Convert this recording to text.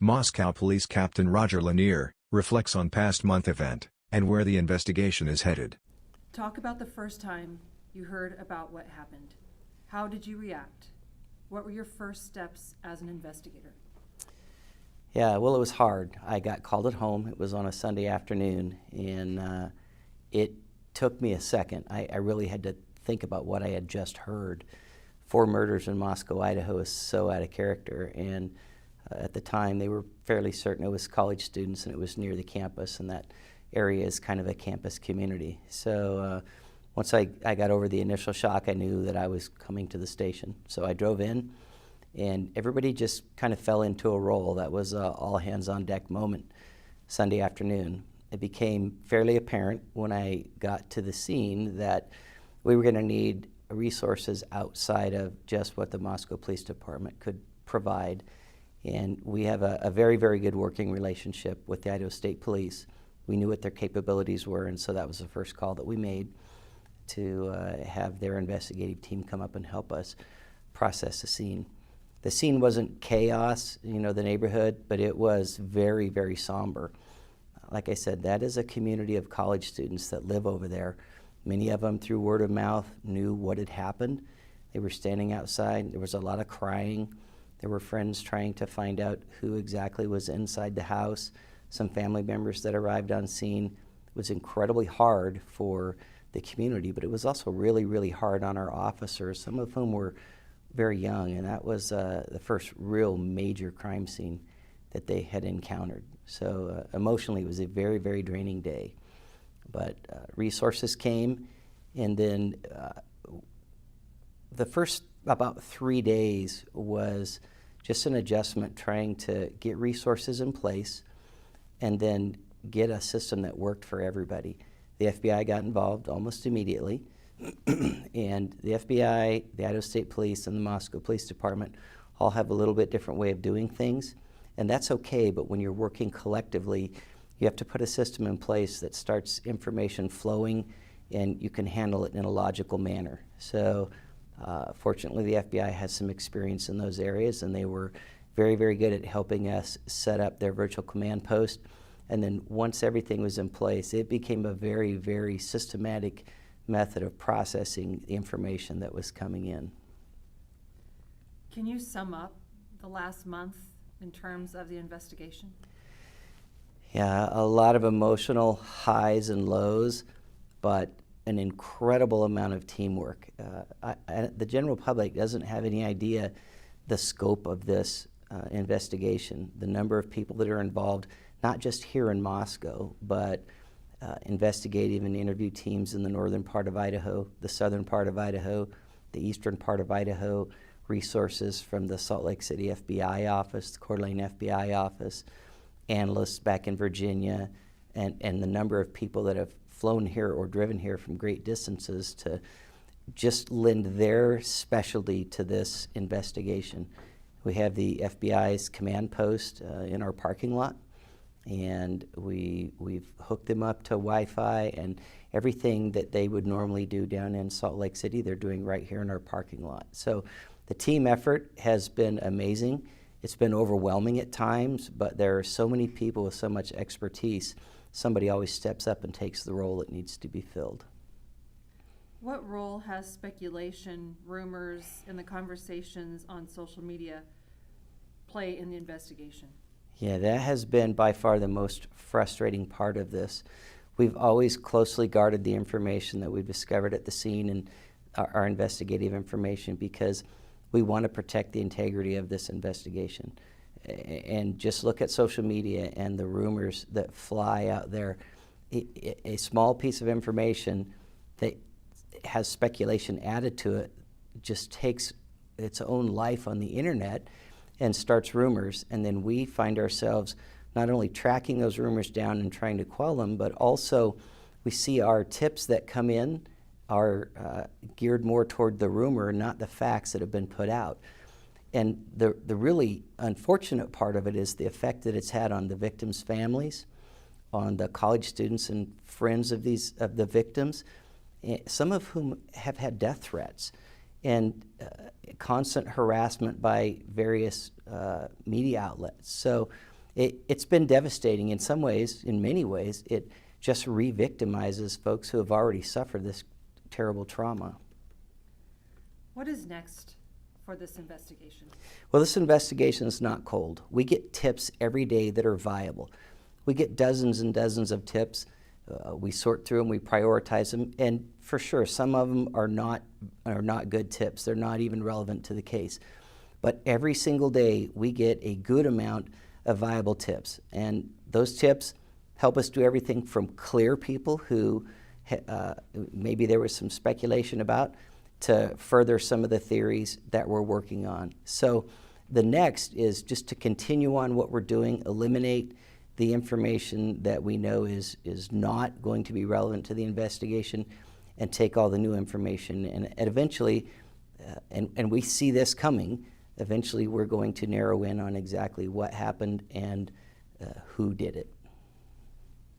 Moscow Police Captain Roger Lanier reflects on past month event and where the investigation is headed. Talk about the first time you heard about what happened. How did you react? What were your first steps as an investigator? Yeah, well, it was hard. I got called at home. It was on a Sunday afternoon, and it took me a second. I really had to think about what I had just heard. 4 murders in Moscow, Idaho is so out of character, and at the time they were fairly certain it was college students and it was near the campus, and that area is kind of a campus community. So once I got over the initial shock, I knew that I was coming to the station. So I drove in, and everybody just kind of fell into a role. That was a all hands on deck moment Sunday afternoon. It became fairly apparent when I got to the scene that we were going to need resources outside of just what the Moscow Police Department could provide. And we have a very, very good working relationship with the Idaho State Police. We knew what their capabilities were, and so that was the first call that we made to have their investigative team come up and help us process the scene. The scene wasn't chaos, the neighborhood, but it was very, very somber. Like I said, that is a community of college students that live over there. Many of them, through word of mouth, knew what had happened. They were standing outside. There was a lot of crying. There were friends trying to find out who exactly was inside the house. Some family members that arrived on scene. It was incredibly hard for the community, but it was also really, really hard on our officers, some of whom were very young, and that was the first real major crime scene that they had encountered. So emotionally, it was a very, very draining day. But resources came, and then the first about 3 days was just an adjustment, trying to get resources in place and then get a system that worked for everybody. The FBI got involved almost immediately, and the FBI, the Idaho State Police, and the Moscow Police Department all have a little bit different way of doing things, and that's okay, but when you're working collectively, you have to put a system in place that starts information flowing and you can handle it in a logical manner. So fortunately, the FBI has some experience in those areas, and they were very, very good at helping us set up their virtual command post. And then once everything was in place, it became a very, very systematic method of processing the information that was coming in. Can you sum up the last month in terms of the investigation? Yeah, a lot of emotional highs and lows, but an incredible amount of teamwork. The general public doesn't have any idea the scope of this investigation, the number of people that are involved, not just here in Moscow, but investigative and interview teams in the northern part of Idaho, the southern part of Idaho, the eastern part of Idaho, resources from the Salt Lake City FBI office, the Coeur d'Alene FBI office, analysts back in Virginia, and the number of people that have flown here or driven here from great distances to just lend their specialty to this investigation. We have the FBI's command post in our parking lot, and we've hooked them up to Wi-Fi, and everything that they would normally do down in Salt Lake City, they're doing right here in our parking lot. So the team effort has been amazing. It's been overwhelming at times, but there are so many people with so much expertise. Somebody always steps up and takes the role that needs to be filled. What role has speculation, rumors, and the conversations on social media play in the investigation? Yeah, that has been by far the most frustrating part of this. We've always closely guarded the information that we've discovered at the scene and our investigative information, because we want to protect the integrity of this investigation. And just look at social media and the rumors that fly out there. A small piece of information that has speculation added to it just takes its own life on the internet and starts rumors, and then we find ourselves not only tracking those rumors down and trying to quell them, but also we see our tips that come in are geared more toward the rumor, not the facts that have been put out. And the really unfortunate part of it is the effect that it's had on the victims' families, on the college students and friends of the victims, some of whom have had death threats. and constant harassment by various media outlets. So it's been devastating in some ways. In many ways, it just re-victimizes folks who have already suffered this terrible trauma. What is next for this investigation? Well, this investigation is not cold. We get tips every day that are viable. We get dozens and dozens of tips. We sort through them, we prioritize them, and for sure, some of them are not good tips. They're not even relevant to the case. But every single day, we get a good amount of viable tips, and those tips help us do everything from clear people who maybe there was some speculation about, to further some of the theories that we're working on. So the next is just to continue on what we're doing, eliminate the information that we know is not going to be relevant to the investigation, and take all the new information. And eventually, and we see this coming, eventually we're going to narrow in on exactly what happened and who did it.